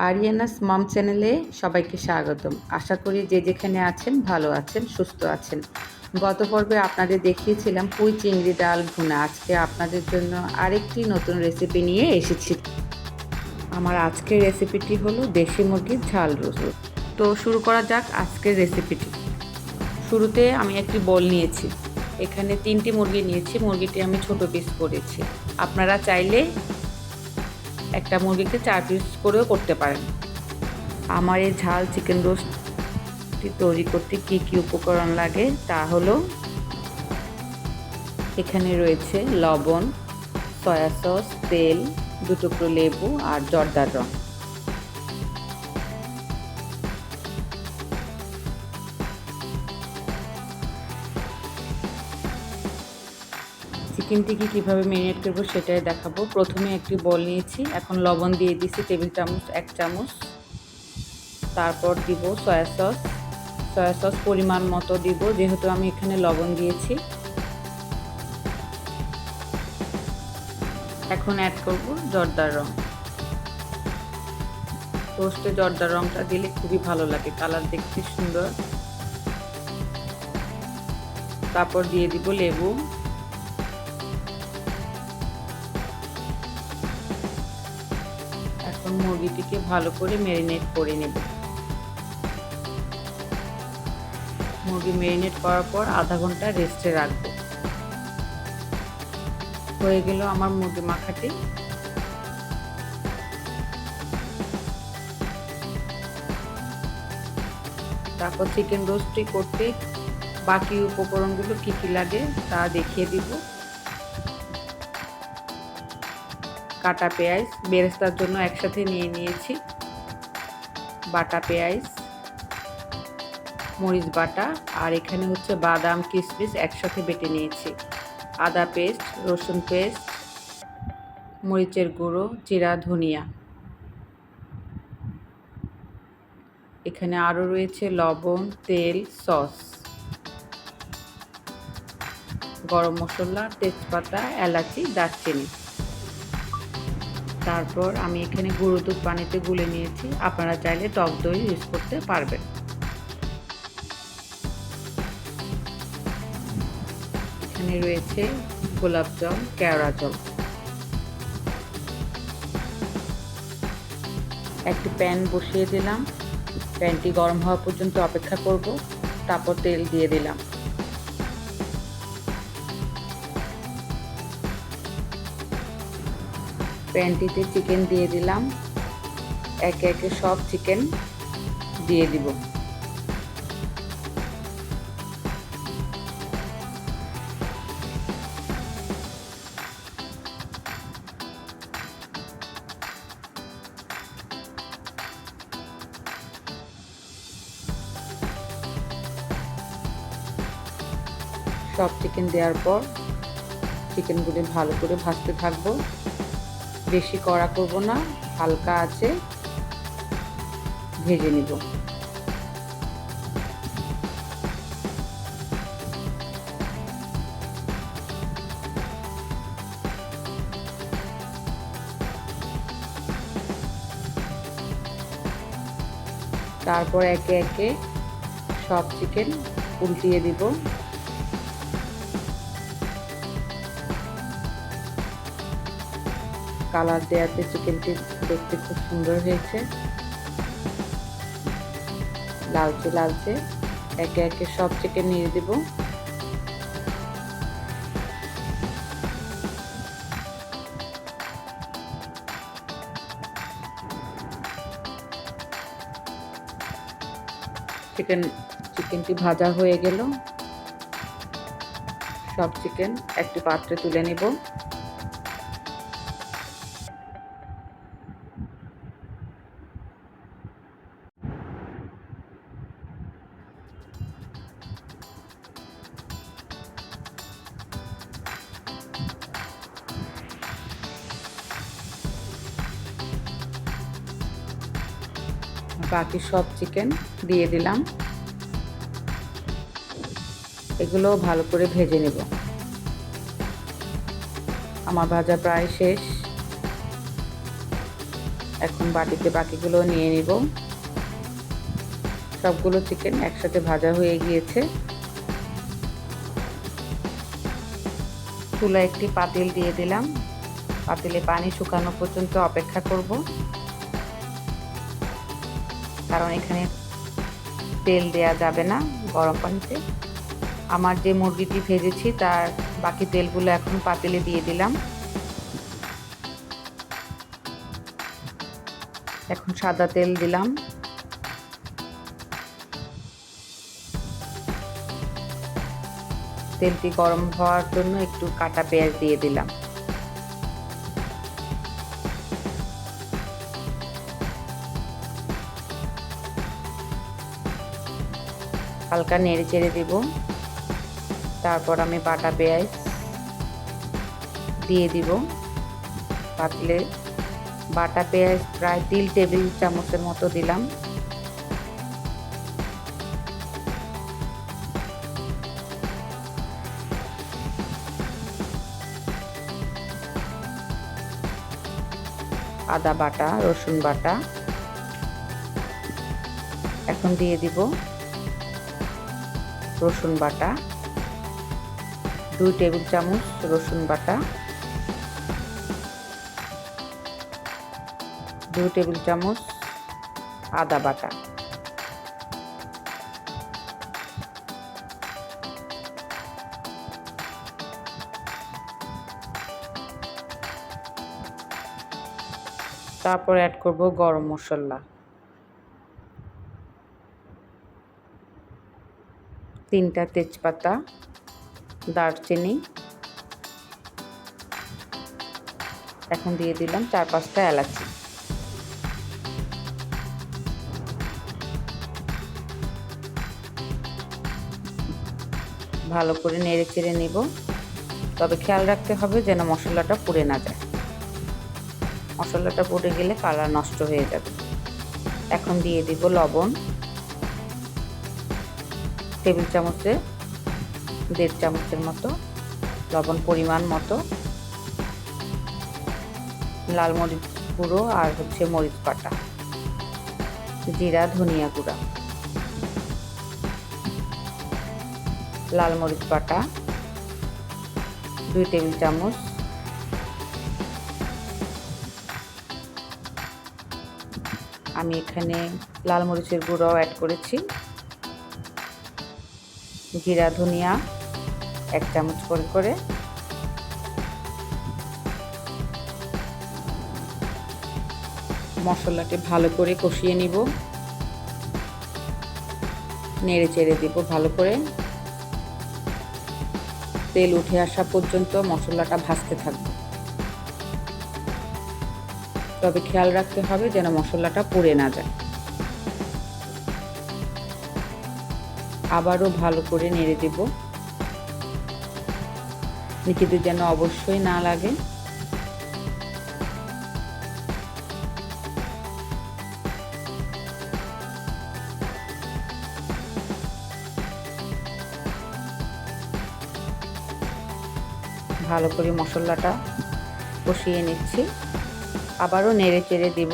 Ariana's মম চ্যানেলে সবাইকে স্বাগতম। আশা করি যে যেখানে আছেন ভালো আছেন, সুস্থ আছেন। গত পর্বে আপনাদের দেখিয়েছিলাম পুঁই চিংড়ি ডাল ভুনা। আজকে আপনাদের জন্য আরেকটি নতুন রেসিপি নিয়ে এসেছি। আমার আজকের রেসিপিটি হলো দেশি মুরগির ঝাল রোস্ট। তো শুরু করা যাক আজকের রেসিপিটি। শুরুতে আমি একটি বোল নিয়েছি। এখানে 3টি মুরগি নিয়েছি। মুরগিটি আমি ছোট পিস করেছি। আপনারা চাইলে একটা মুরগিকে 4 পিস করেও করতে পারেন। আমার এই ঝাল চিকেন রোস্টটি তৈরি করতে কি কি উপকরণ লাগে তা হলো, এখানে রয়েছে লবণ, সয়া সস, তেল, 2 টুকরো লেবু আর জর্দার রং। চিকেনটিকে কীভাবে ম্যারিনেট করবো সেটাই দেখাবো। প্রথমে একটি বোল নিয়েছি, এখন লবণ দিয়ে দিচ্ছি টেবিল চামচ 1 চামচ। তারপর দিব সয়া সস পরিমাণ মতো দিব, যেহেতু আমি এখানে লবণ দিয়েছি। এখন অ্যাড করব জর্দার রং। রোস্টে জর্দার রংটা দিলে খুবই ভালো লাগে, কালার দেখতে সুন্দর। তারপর দিয়ে দিব লেবু। এখন মুরগিটিকে ভালো করে ম্যারিনেট করে নেব। মুরগি ম্যারিনেট করার পর আধা ঘন্টা রেস্টে রাখবো। হয়ে গেল আমার মুরগি মাখাটি। তারপর চিকেন রোস্টটি করতে বাকি উপকরণগুলো কি কি লাগে তা দেখিয়ে দিব। কাটা পেঁয়াজ বেরেস্তার জন্য একসাথে নিয়ে নিয়েছি, বাটা পেঁয়াজ, মরিচ বাটা, আর এখানে হচ্ছে বাদাম কিশমিশ একসাথে বেটে নিয়েছি, আদা পেস্ট, রসুন পেস্ট, মরিচের গুঁড়ো, জিরা, ধনিয়া। এখানে আরও রয়েছে লবণ, তেল, সস, গরম মশলা, তেজপাতা, এলাচি, দারচিনি। তারপর আমি এখানে গুঁড়ো দুধ পানিতে গুলে নিয়েছি, আপনারা চাইলে টক দই ইউজ করতে পারবেন। এখানে রয়েছে গোলাপ জল, কেওড়া জল। একটি প্যান বসিয়ে দিলাম, প্যানটি গরম হওয়া পর্যন্ত অপেক্ষা করব। তারপর তেল দিয়ে দিলাম। প্যানটিতে চিকেন দিয়ে দিলাম, একে একে সব চিকেন দিয়ে দিব। সব চিকেন দেওয়ার পর চিকেনগুলি ভালো করে ভাজতে থাকবো। বেশি কড়া করব না, হালকা আছে ভেজে নিব। তারপর একে একে সব চিকেন উল্টিয়ে দিব। কালার দেওয়াতে চিকেনটি দেখতে খুব সুন্দর হয়েছে, লালচে লালচে। একে একে সব চিকেন নিয়ে দেব। চিকেনটি ভাজা হয়ে গেল। সব চিকেন একটি পাত্রে তুলে নেব। বাকি সব চিকেন দিয়ে দিলাম। এগুলো ভালো করে ভেজে নেব। আমার ভাজা প্রায় শেষ। এখন বাটিতে বাকিগুলো নিয়ে নিব। সবগুলো চিকেন একসাথে ভাজা হয়ে গিয়েছে। চুলায় একটি পাতিল দিয়ে দিলাম। পাতিলে পানি শুকানো পর্যন্ত অপেক্ষা করব, কারণ এখানে তেল দেয়া যাবে না গরম পানিতে। আমার যে মুরগিটি ভেজেছি তার বাকি তেলগুলো এখন পাতিলে দিয়ে দিলাম। এখন সাদা তেল দিলাম। তেলটি গরম হওয়ার জন্য একটু কাটা পেঁয়াজ দিয়ে দিলাম। হালকা নেড়ে চেড়ে দেব। তারপর আমি বাটা পেঁয়াজ দিয়ে দিব। পাতলে বাটা পেঁয়াজ প্রায় 3 টেবিল চামচের মতো দিলাম। আদা বাটা, রসুন বাটা এখন দিয়ে দিব। রসুন বাটা 2 টেবিল চামচ রসুন বাটা, 2 টেবিল চামচ আদা বাটা, তারপর অ্যাড করব গরম মশলা, 3টা তেজপাতা, দারচিনি, এখন দিয়ে দিলাম 4-5টা এলাচি। ভালো করে নেড়ে চেড়ে নিব, তবে খেয়াল রাখতে হবে যেন মশলাটা পুড়ে না যায়। মশলাটা পুড়ে গেলে কালার নষ্ট হয়ে যাবে। এখন দিয়ে দিব লবণ, টেবিল চামচে 1.5 চামচের মতো লবণ পরিমাণ মতো, লাল মরিচ গুঁড়ো আর মরিচ বাটা, জিরা ধনিয়া গুঁড়া, লাল মরিচ বাটা 2 টেবিল চামচ, আমি এখানে লাল মরিচের গুঁড়াও অ্যাড করেছি, জিরা ধনিয়া 1 চামচ করে মশলাটি ভালো করে কষিয়ে নিব। নেড়ে চেড়ে দিব ভালো করে, তেল উঠে আসা পর্যন্ত মশলাটা ভাজতে থাকবে। তবে খেয়াল রাখতে হবে যেন মশলাটা পুড়ে না যায়। আবারও ভালো করে নেড়ে দেব, নিচেতে যেন অবশ্যই না লাগে। ভালো করে মশলাটা কষিয়ে নিচ্ছি, আবারও নেড়ে চেড়ে দেব।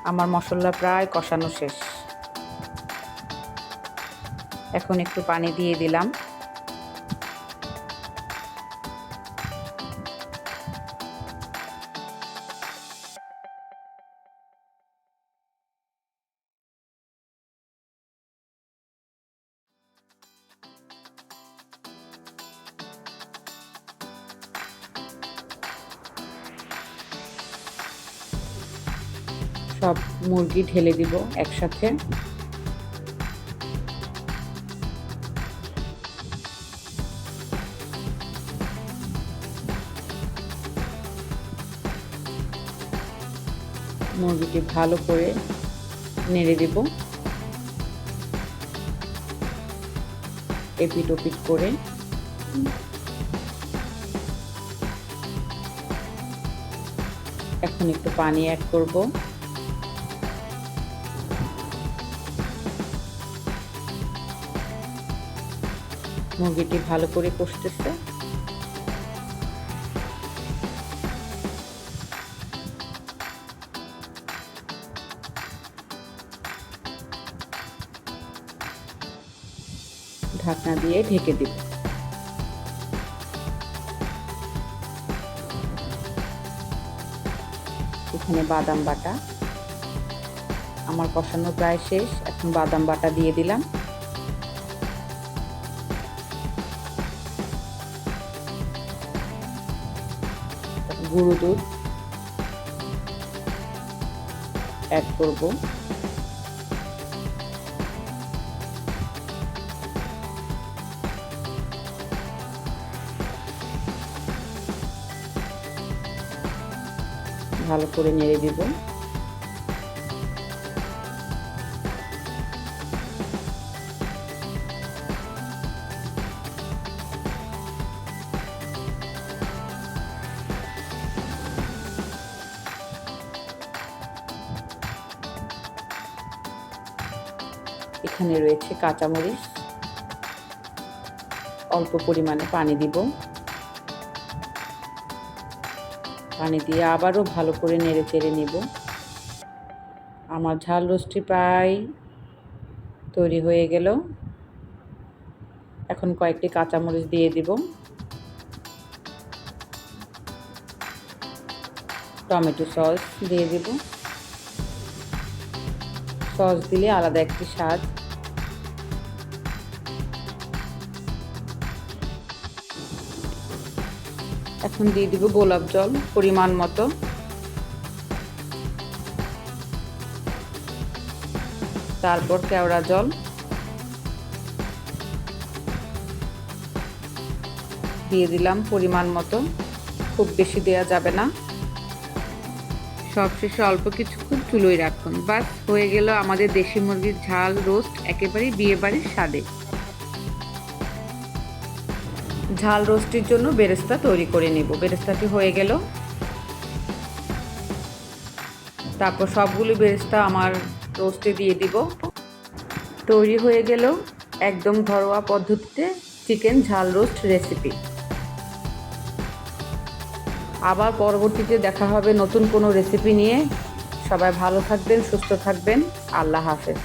আমার মশলা প্রায় কষানো শেষ। এখন একটু পানি দিয়ে দিলাম। সব মুরগি ঢেলে দিব একসাথে। মুরগিটি ভালো করে নেড়ে দেব, এপিট ওপিট করে। এখন একটু পানি অ্যাড করব। মুরগিটি ভালো করে কষতেছে। ঢাকনা দিয়ে ঢেকে দিব। এখানে বাদাম বাটা, আমার কষানো প্রায় শেষ। এখন বাদাম বাটা দিয়ে দিলাম। গুঁড়ো দুধ অ্যাড করব। ভালো করে নেড়ে দিব। এখানে রয়েছে কাঁচামরিচ, অল্প পরিমাণে পানি দিব। পানি দিয়ে আবারও ভালো করে নেড়ে চেড়ে নেব। আমার ঝাল রোস্টটি প্রায় তৈরি হয়ে গেল। এখন কয়েকটি কাঁচামরিচ দিয়ে দিব। টমেটো সস দিয়ে দিব। সস দিলে আলাদা একটি স্বাদ। এখন দিয়ে দিব গোলাপ জল পরিমাণ মতো। তারপর কেওড়া জল। দিয়ে দিলাম পরিমাণ মতো, খুব বেশি দেওয়া যাবে না। সবশেষে অল্প কিছুক্ষণ চুলোয় রাখুন। বাস হয়ে গেল আমাদের দেশি মুরগির ঝাল রোস্ট, একেবারেই বিয়েবাড়ির স্বাদে। ঝাল রোস্টের জন্য বেরেস্তা তৈরি করে নেব। বেরেস্তাটি হয়ে গেল। তারপর সবগুলো বেরেস্তা আমার রোস্টে দিয়ে দিব। তৈরি হয়ে গেল একদম ঘরোয়া পদ্ধতিতে চিকেন ঝাল রোস্ট রেসিপি। আবার পরবর্তীতে দেখা হবে নতুন কোনো রেসিপি নিয়ে। সবাই ভালো থাকবেন, সুস্থ থাকবেন। আল্লাহ হাফেজ।